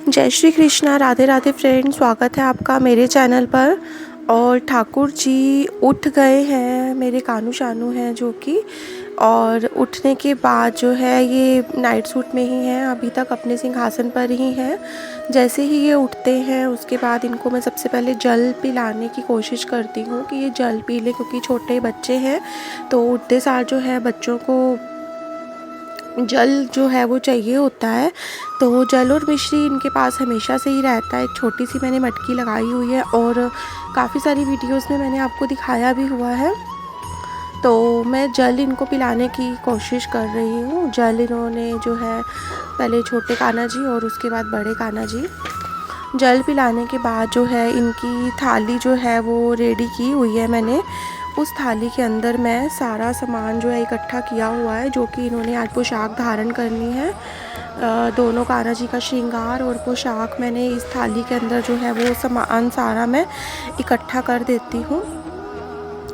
जय श्री कृष्णा, राधे राधे फ्रेंड। स्वागत है आपका मेरे चैनल पर। और ठाकुर जी उठ गए हैं, मेरे कानू शानू हैं जो कि, और उठने के बाद जो है ये नाइट सूट में ही हैं, अभी तक अपने सिंहासन पर ही हैं। जैसे ही ये उठते हैं उसके बाद इनको मैं सबसे पहले जल पिलाने की कोशिश करती हूँ कि ये जल पी लें, क्योंकि छोटे बच्चे हैं तो उठते सार जो है बच्चों को जल जो है वो चाहिए होता है। तो जल और मिश्री इनके पास हमेशा से ही रहता है। एक छोटी सी मैंने मटकी लगाई हुई है और काफ़ी सारी वीडियोस में मैंने आपको दिखाया भी हुआ है। तो मैं जल इनको पिलाने की कोशिश कर रही हूँ। जल इन्होंने जो है पहले छोटे कान्हा जी और उसके बाद बड़े कान्हा जी। जल पिलाने के बाद जो है इनकी थाली जो है वो रेडी की हुई है मैंने। उस थाली के अंदर मैं सारा सामान जो है इकट्ठा किया हुआ है, जो कि इन्होंने आज पोशाक धारण करनी है। दोनों कान्हा जी का श्रृंगार और पोशाक मैंने इस थाली के अंदर जो है वो सामान सारा मैं इकट्ठा कर देती हूँ,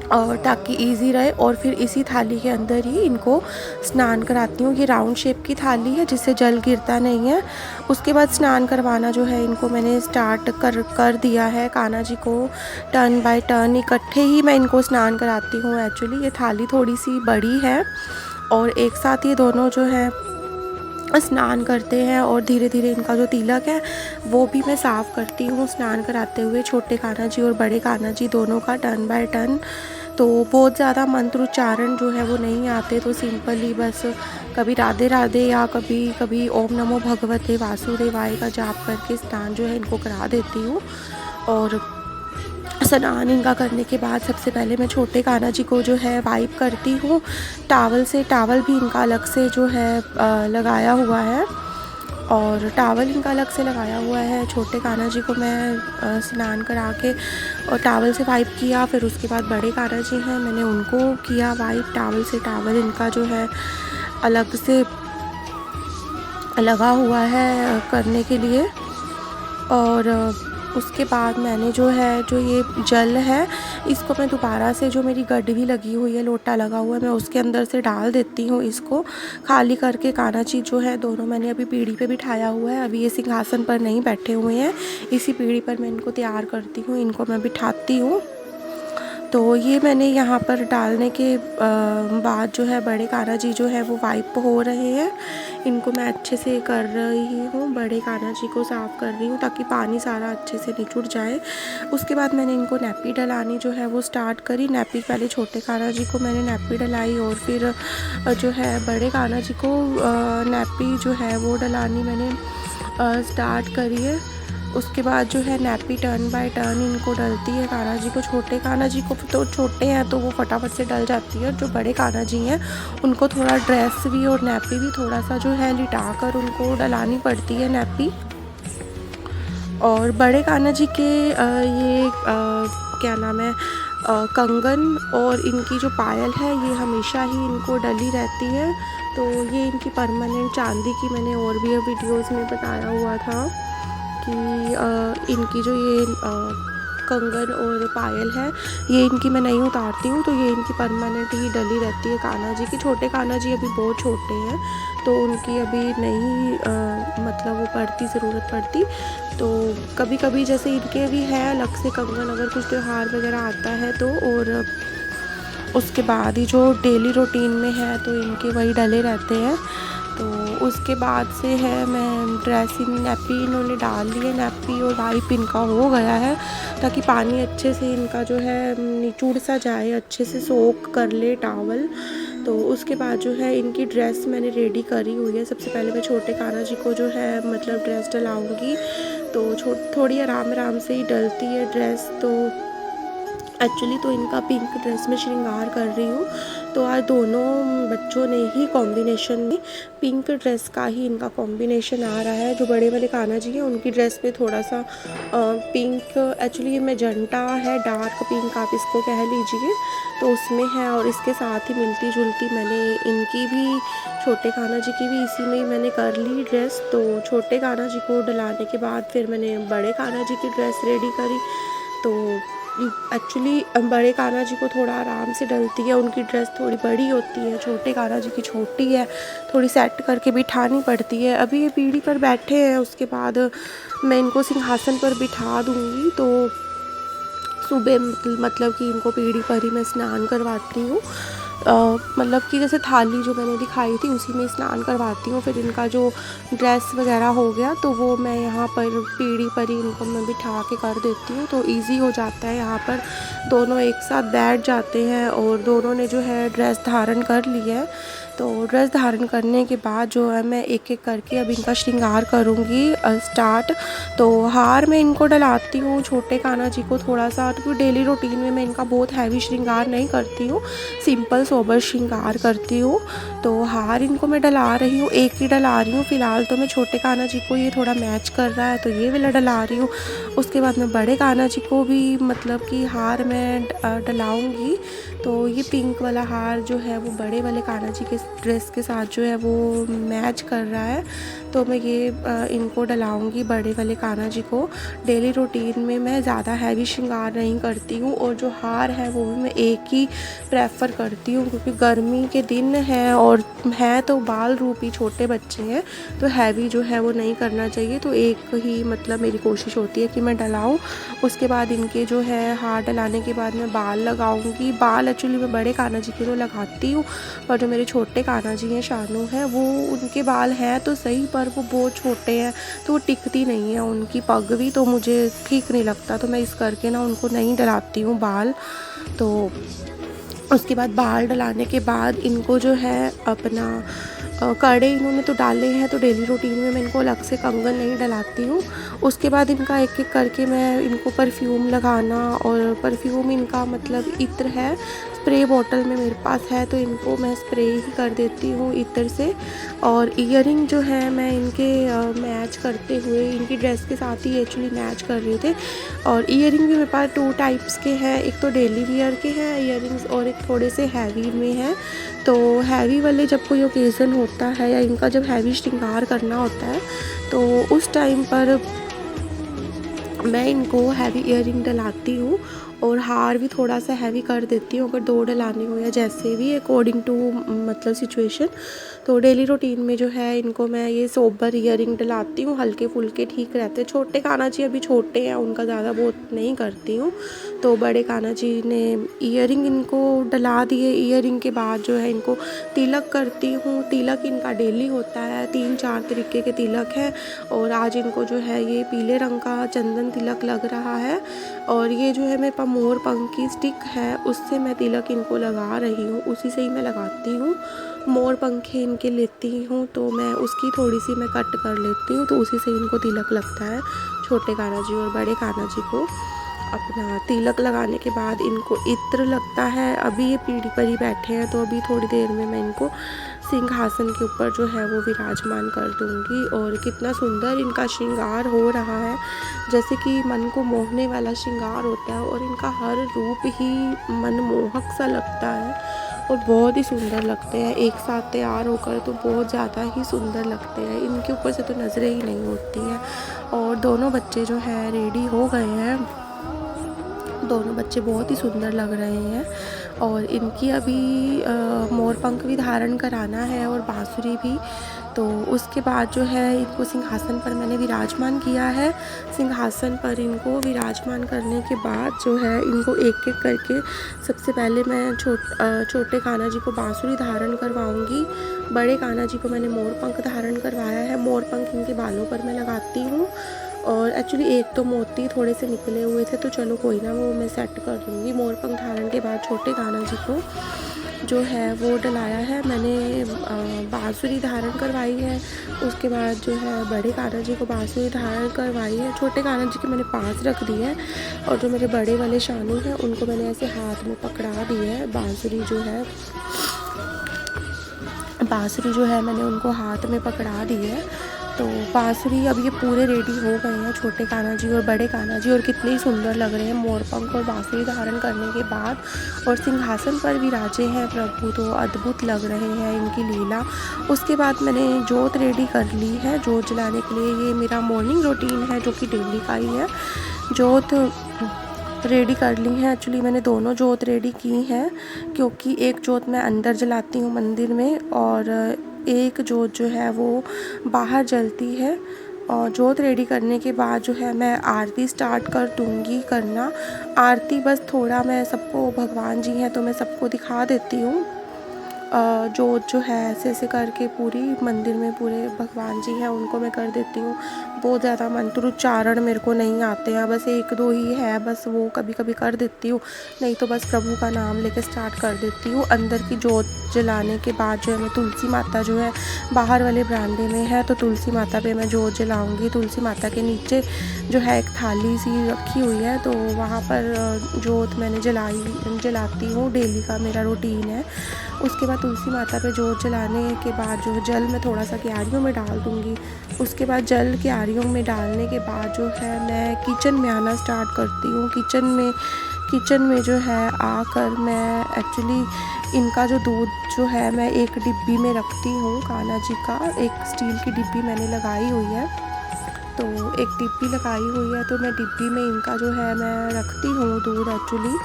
और ताकि इजी रहे। और फिर इसी थाली के अंदर ही इनको स्नान कराती हूँ। ये राउंड शेप की थाली है जिससे जल गिरता नहीं है। उसके बाद स्नान करवाना जो है इनको मैंने स्टार्ट कर दिया है। कान्हा जी को टर्न बाय टर्न इकट्ठे ही मैं इनको स्नान कराती हूँ। एक्चुअली ये थाली थोड़ी सी बड़ी है और एक साथ ये दोनों जो है स्नान करते हैं, और धीरे धीरे इनका जो तिलक है वो भी मैं साफ़ करती हूँ स्नान कराते हुए। छोटे कान्हा जी और बड़े कान्हा जी दोनों का टर्न बाय टर्न। तो बहुत ज़्यादा मंत्र उच्चारण जो है वो नहीं आते, तो सिंपली बस कभी राधे राधे या कभी कभी ओम नमो भगवते वासुदेवाय का जाप करके स्नान जो है इनको करा देती हूँ। और स्नान इनका करने के बाद सबसे पहले मैं छोटे कान्हा जी को जो है वाइप करती हूँ टावल से। टावल भी इनका अलग से जो है लगाया हुआ है, और टावल इनका अलग से लगाया हुआ है। छोटे कान्हा जी को मैं स्नान करा के और टावल से वाइप किया। फिर उसके बाद बड़े कान्हा जी हैं, मैंने उनको किया वाइप टावल से। टावल इनका जो है अलग से लगा हुआ है करने के लिए। और उसके बाद मैंने जो है जो ये जल है इसको मैं दोबारा से, जो मेरी गडवी लगी हुई है, लोटा लगा हुआ है, मैं उसके अंदर से डाल देती हूँ। इसको खाली करके कान्हा जी जो है दोनों मैंने अभी पीढ़ी पे बिठाया हुआ है। अभी ये सिंहासन पर नहीं बैठे हुए हैं, इसी पीढ़ी पर मैं इनको तैयार करती हूँ, इनको मैं बिठाती हूँ। तो ये मैंने यहाँ पर डालने के बाद जो है बड़े कान्हा जी जो है वो वाइप हो रहे हैं। इनको मैं अच्छे से कर रही हूँ, बड़े कान्हा जी को साफ़ कर रही हूँ ताकि पानी सारा अच्छे से निचुड़ जाए। उसके बाद मैंने इनको नैपी डलानी जो है वो स्टार्ट करी। नैपी पहले छोटे कान्हा जी को मैंने नैपी डलाई, और फिर जो है बड़े कान्हा जी को नैपी जो है वो डलानी मैंने स्टार्ट करी है। उसके बाद जो है नैपी टर्न बाय टर्न इनको डलती है कान्हा जी को। छोटे कान्हा जी को तो छोटे हैं तो वो फटाफट से डल जाती है, और जो बड़े कान्हा जी हैं उनको थोड़ा ड्रेस भी और नैपी भी थोड़ा सा जो है लिटा कर उनको डलानी पड़ती है नैपी। और बड़े कान्हा जी के ये क्या नाम है कंगन और इनकी जो पायल है ये हमेशा ही इनको डली रहती है। तो ये इनकी परमानेंट चांदी की, मैंने और भी वीडियोज़ में बताया हुआ था कि इनकी जो ये कंगन और पायल है ये इनकी मैं नहीं उतारती हूँ, तो ये इनकी परमानेंट ही डली रहती है कान्हा जी की। छोटे कान्हा जी अभी बहुत छोटे हैं तो उनकी अभी नहीं मतलब वो ज़रूरत पड़ती। तो कभी कभी जैसे इनके भी है अलग से कंगन, अगर कुछ त्यौहार वगैरह आता है तो। और उसके बाद ही जो डेली रूटीन में है तो इनके वही डले रहते हैं। तो उसके बाद से है मैं ड्रेसिंग नैपी इन्होंने डाल ली है, नैपी और वाइप इनका हो गया है, ताकि पानी अच्छे से इनका जो है निचुड़ सा जाए, अच्छे से सोक कर ले टावल। तो उसके बाद जो है इनकी ड्रेस मैंने रेडी करी हुई है। सबसे पहले मैं छोटे कान्हा जी को जो है मतलब ड्रेस डलाऊँगी, तो थोड़ी आराम आराम से ही डलती है ड्रेस। तो एक्चुअली तो इनका पिंक ड्रेस में श्रृंगार कर रही हूँ, तो आज दोनों बच्चों ने ही कॉम्बिनेशन में पिंक ड्रेस का ही इनका कॉम्बिनेशन आ रहा है। जो बड़े वाले कान्हा जी हैं उनकी ड्रेस पे थोड़ा सा पिंक, एक्चुअली ये मैजेंटा है, डार्क पिंक आप इसको कह लीजिए, तो उसमें है। और इसके साथ ही मिलती जुलती मैंने इनकी भी, छोटे कान्हा जी की भी इसी में ही मैंने कर ली ड्रेस। तो छोटे कान्हा जी को डलाने के बाद फिर मैंने बड़े कान्हा जी की ड्रेस रेडी करी। तो एक्चुअली बड़े कान्हा जी को थोड़ा आराम से डलती है, उनकी ड्रेस थोड़ी बड़ी होती है, छोटे कान्हा जी की छोटी है, थोड़ी सेट करके बिठानी पड़ती है। अभी ये पीढ़ी पर बैठे हैं, उसके बाद मैं इनको सिंहासन पर बिठा दूँगी। तो सुबह मतलब कि इनको पीढ़ी पर ही मैं स्नान करवाती हूँ। मतलब कि जैसे थाली जो मैंने दिखाई थी उसी में स्नान करवाती हूँ। फिर इनका जो ड्रेस वगैरह हो गया तो वो मैं यहाँ पर पीढ़ी पर ही इनको मैं बिठा के कर देती हूँ, तो इजी हो जाता है। यहाँ पर दोनों एक साथ बैठ जाते हैं और दोनों ने जो है ड्रेस धारण कर ली है। तो ड्रेस धारण करने के बाद जो है मैं एक एक करके अब इनका श्रृंगार करूँगी स्टार्ट। तो हार मैं इनको डलाती हूँ छोटे कान्हा जी को थोड़ा सा, क्योंकि डेली रूटीन में मैं इनका बहुत हैवी श्रृंगार नहीं करती हूँ, सिंपल सोबर श्रृंगार करती हूँ। तो हार इनको मैं डला रही हूँ, एक ही डला रही हूँ फ़िलहाल। तो मैं छोटे कान्हा जी को ये थोड़ा मैच कर रहा है तो ये वाला डला रही हूँ। उसके बाद मैं बड़े कान्हा जी को भी मतलब कि हार मैं डलाऊँगी। तो ये पिंक वाला हार जो है वो बड़े वाले कान्हा जी के ड्रेस के साथ जो है वो मैच कर रहा है। तो मैं ये इनको डलाऊँगी बड़े वाले कान्हा जी को। डेली रूटीन में मैं ज़्यादा हैवी श्रृंगार नहीं करती हूँ, और जो हार है वो भी मैं एक ही प्रेफर करती हूँ, क्योंकि गर्मी के दिन है और है तो बाल रूपी छोटे बच्चे हैं, तो हैवी जो है वो नहीं करना चाहिए। तो एक ही मतलब मेरी कोशिश होती है कि मैं डलाऊँ। उसके बाद इनके जो है हार डलाने के बाद मैं बाल लगाऊंगी। बाल एक्चुअली मैं बड़े कान्हा जी के तो लगाती हूँ, और जो मेरे छोटे कान्हा जी हैं शानू हैं, वो उनके बाल हैं तो सही पर वो बहुत छोटे हैं तो वो टिकती नहीं है उनकी पग भी, तो मुझे ठीक नहीं लगता। तो मैं इस करके ना उनको नहीं डलाती हूँ बाल। तो उसके बाद बाल डलाने के बाद इनको जो है अपना कड़े इन्होंने तो डाले हैं, तो डेली रूटीन में मैं इनको अलग से कंगन नहीं डलाती हूँ। उसके बाद इनका एक एक करके मैं इनको परफ्यूम लगाना, और परफ्यूम इनका मतलब इत्र है, स्प्रे बॉटल में मेरे पास है तो इनको मैं स्प्रे ही कर देती हूँ इत्र से। और ईयरिंग जो है मैं इनके मैच करते हुए इनकी ड्रेस के साथ ही एक्चुअली मैच कर रहे थे। और ईयरिंग भी मेरे पास 2 टाइप्स के हैं, एक तो डेली वियर के हैं ईयरिंग्स और एक थोड़े से हैवी में है। तो हैवी वाले जब कोई ओकेज़न होता है या इनका जब हैवी श्रृंगार करना होता है तो उस टाइम पर मैं इनको हैवी ईयरिंग डलाती हूँ, और हार भी थोड़ा सा हैवी कर देती हूँ अगर 2 डलाने हो या जैसे भी अकॉर्डिंग टू मतलब सिचुएशन। तो डेली रूटीन में जो है इनको मैं ये सोबर ईयरिंग डलाती हूँ, हल्के फुल्के ठीक रहते हैं। छोटे कान्हा जी अभी छोटे हैं, उनका ज़्यादा बहुत नहीं करती हूँ। तो बड़े कान्हा जी ने ईयरिंग इनको डला दिए। ईयरिंग के बाद जो है इनको तिलक करती हूँ। तिलक इनका डेली होता है, 3-4 तरीके के तिलक हैं, और आज इनको जो है ये पीले रंग का चंदन तिलक लग रहा है। और ये जो है मेरे पास मोर पंख की स्टिक है, उससे मैं तिलक इनको लगा रही हूँ, उसी से ही मैं लगाती हूँ। मोर पंखे इनके लेती हूँ तो मैं उसकी थोड़ी सी मैं कट कर लेती हूँ, तो उसी से इनको तिलक लगता है छोटे कान्हा जी और बड़े कान्हा जी को। अपना तिलक लगाने के बाद इनको इत्र लगता है। अभी ये पीढ़ी पर ही बैठे हैं तो अभी थोड़ी देर में मैं इनको सिंहासन के ऊपर जो है वो विराजमान कर दूंगी। और कितना सुंदर इनका श्रृंगार हो रहा है, जैसे कि मन को मोहने वाला श्रृंगार होता है, और इनका हर रूप ही मनमोहक सा लगता है और बहुत ही सुंदर लगते हैं। एक साथ तैयार होकर तो बहुत ज़्यादा ही सुंदर लगते हैं, इनके ऊपर से तो नज़रें ही नहीं होती हैं। और दोनों बच्चे जो है रेडी हो गए हैं, दोनों बच्चे बहुत ही सुंदर लग रहे हैं। और इनकी अभी मोर पंख भी धारण कराना है और बांसुरी भी। तो उसके बाद जो है इनको सिंहासन पर मैंने विराजमान किया है। सिंहासन पर इनको विराजमान करने के बाद जो है इनको एक एक करके सबसे पहले मैं छोटे कान्हा जी को बांसुरी धारण करवाऊंगी। बड़े कान्हा जी को मैंने मोर पंख धारण करवाया है। मोर पंख इनके बालों पर मैं लगाती हूँ। और एक्चुअली एक तो मोती थोड़े से निकले हुए थे तो चलो कोई ना, वो मैं सेट कर दूँगी। मोर पंख धारण के बाद छोटे कान्हा जी को जो है वो डलाया है मैंने, बांसुरी धारण करवाई है। उसके बाद जो है बड़े कान्हा जी को बांसुरी धारण करवाई है। छोटे कान्हा जी के मैंने पास रख दी है, और जो मेरे बड़े वाले शानू हैं उनको मैंने ऐसे हाथ में पकड़ा दी है। बांसुरी जो है मैंने उनको हाथ में पकड़ा दी है। तो बांसुरी अब ये पूरे रेडी हो गए हैं, छोटे कान्हा जी और बड़े कान्हा जी, और कितने ही सुंदर लग रहे हैं मोर पंख और बांसुरी धारण करने के बाद। और सिंहासन पर विराजे हैं प्रभु, तो अद्भुत लग रहे हैं इनकी लीला। उसके बाद मैंने जोत रेडी कर ली है। जोत जलाने के लिए ये मेरा मॉर्निंग रूटीन है जो कि डेली का ही है। जोत रेडी कर ली हैं। एक्चुअली मैंने दोनों जोत रेडी की हैं, क्योंकि एक जोत मैं अंदर जलाती हूँ मंदिर में और एक जोत जो है वो बाहर जलती है। और जोत रेडी करने के बाद जो है मैं आरती स्टार्ट कर दूँगी करना। आरती बस थोड़ा मैं सबको, भगवान जी हैं तो मैं सबको दिखा देती हूँ। जोत जो है ऐसे ऐसे करके पूरी मंदिर में पूरे भगवान जी हैं उनको मैं कर देती हूँ। बहुत ज़्यादा मंत्र उच्चारण मेरे को नहीं आते हैं, बस एक दो ही है, बस वो कभी कभी कर देती हूँ, नहीं तो बस प्रभु का नाम लेके स्टार्ट कर देती हूँ। अंदर की जोत जलाने के बाद जो है मैं तुलसी माता जो है बाहर वाले बरामदे में है, तो तुलसी माता पे मैं जोत जलाऊँगी। तुलसी माता के नीचे जो है एक थाली सी रखी हुई है, तो वहाँ पर जोत मैंने जलाती हूँ, डेली का मेरा रूटीन है। उसके बाद तुलसी माता पे जोत जलाने के बाद जो जल मैं थोड़ा सा क्यारियों में डाल दूँगी। उसके बाद जल क्यारियों में डालने के बाद जो है मैं किचन में आना स्टार्ट करती हूँ। किचन में जो है आकर मैं एक्चुअली इनका जो दूध जो है मैं एक डिब्बी में रखती हूँ। कान्हा जी का एक स्टील की डिब्बी मैंने लगाई हुई है, तो एक डिब्बी लगाई हुई है, तो मैं डिब्बी में इनका जो है मैं रखती हूँ दूध एक्चुअली।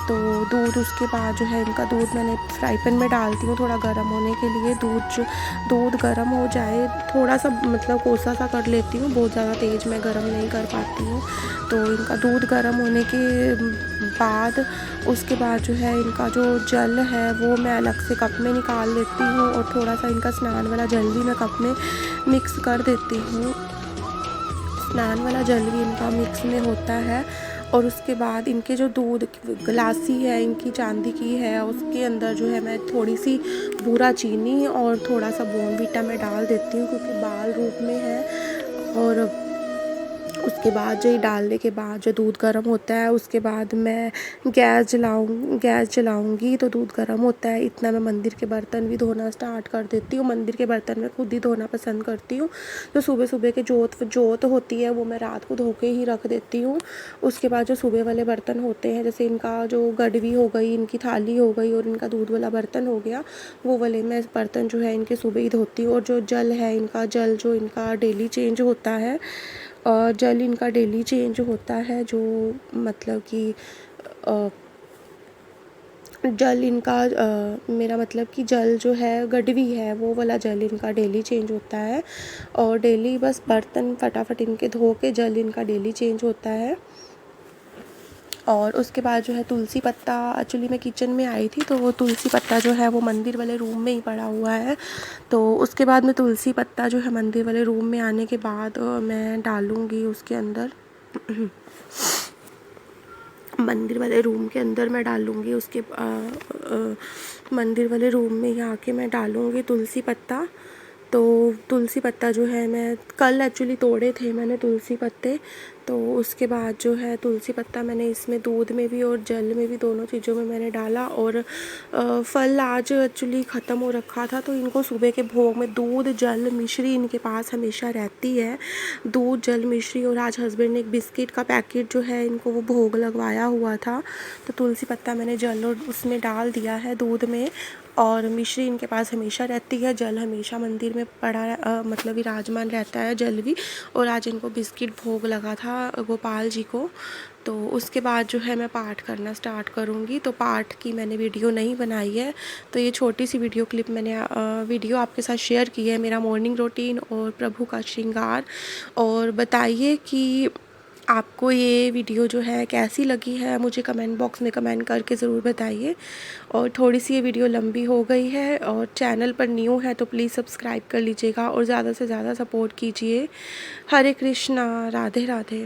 तो दूध, उसके बाद जो है इनका दूध मैंने फ्राई पैन में डालती हूँ थोड़ा गर्म होने के लिए। दूध गर्म हो जाए, थोड़ा सा मतलब कोसा सा कर लेती हूँ, बहुत ज़्यादा तेज़ मैं गर्म नहीं कर पाती हूँ। तो इनका दूध गर्म होने के बाद उसके बाद जो है इनका जो जल है वो मैं अलग से कप में निकाल लेती हूँ, और थोड़ा सा इनका स्नान वाला जल भी मैं कप में मिक्स कर देती हूँ। स्नान वाला जल भी इनका मिक्स में होता है। और उसके बाद इनके जो दूध गिलासी है इनकी चांदी की है, उसके अंदर जो है मैं थोड़ी सी बूरा चीनी और थोड़ा सा बॉर्नवीटा मैं डाल देती हूँ, क्योंकि बाल रूप में है। और उसके बाद जो ये डालने के बाद जो दूध गर्म होता है, उसके बाद मैं गैस जलाऊंगी, तो दूध गर्म होता है इतना मैं मंदिर के बर्तन भी धोना स्टार्ट कर देती हूँ। मंदिर के बर्तन मैं खुद ही धोना पसंद करती हूँ, तो सुबह सुबह के जोत होती है वो मैं रात को धो के ही रख देती हूँ। उसके बाद जो सुबह वाले बर्तन होते हैं, जैसे इनका जो गडवी हो गई, इनकी थाली हो गई और इनका दूध वाला बर्तन हो गया, वो वाले मैं बर्तन जो है इनके सुबह ही धोती हूँ। और जो जल है इनका, जल जो इनका डेली चेंज होता है, जल इनका डेली चेंज होता है, जो मतलब कि जल इनका मेरा मतलब कि जल जो है गडवी है वो वाला जल इनका डेली चेंज होता है। और डेली बस बर्तन फटाफट इनके धो के जल इनका डेली चेंज होता है। और उसके बाद जो है तुलसी पत्ता, एक्चुअली मैं किचन में आई थी तो वो तुलसी पत्ता जो है वो मंदिर वाले रूम में ही पड़ा हुआ है, तो उसके बाद मैं तुलसी पत्ता जो है मंदिर वाले रूम में आने के बाद मैं डालूँगी उसके अंदर मंदिर वाले रूम के अंदर मैं डालूँगी। उसके मंदिर वाले रूम में ही आके मैं डालूँगी तुलसी पत्ता। तो तुलसी पत्ता जो है मैं कल एक्चुअली तोड़े थे मैंने तुलसी पत्ते, तो उसके बाद जो है तुलसी पत्ता मैंने इसमें दूध में भी और जल में भी, दोनों चीज़ों में मैंने डाला। और फल आज एक्चुअली ख़त्म हो रखा था, तो इनको सुबह के भोग में दूध जल मिश्री इनके पास हमेशा रहती है। दूध जल मिश्री, और आज हस्बैंड ने एक बिस्किट का पैकेट जो है इनको वो भोग लगवाया हुआ था, तो तुलसी पत्ता मैंने जल और उसमें डाल दिया है दूध में। और मिश्री इनके पास हमेशा रहती है, जल हमेशा मंदिर में पड़ा मतलब विराजमान रहता है, जल भी। और आज इनको बिस्किट भोग लगा था गोपाल जी को। तो उसके बाद जो है मैं पाठ करना स्टार्ट करूँगी, तो पाठ की मैंने वीडियो नहीं बनाई है, तो ये छोटी सी वीडियो क्लिप मैंने वीडियो आपके साथ शेयर की है, मेरा मॉर्निंग रूटीन और प्रभु का श्रृंगार। और बताइए कि आपको ये वीडियो जो है कैसी लगी है, मुझे कमेंट बॉक्स में कमेंट करके ज़रूर बताइए। और थोड़ी सी ये वीडियो लंबी हो गई है, और चैनल पर न्यू है तो प्लीज़ सब्सक्राइब कर लीजिएगा और ज़्यादा से ज़्यादा सपोर्ट कीजिए। हरे कृष्णा, राधे राधे।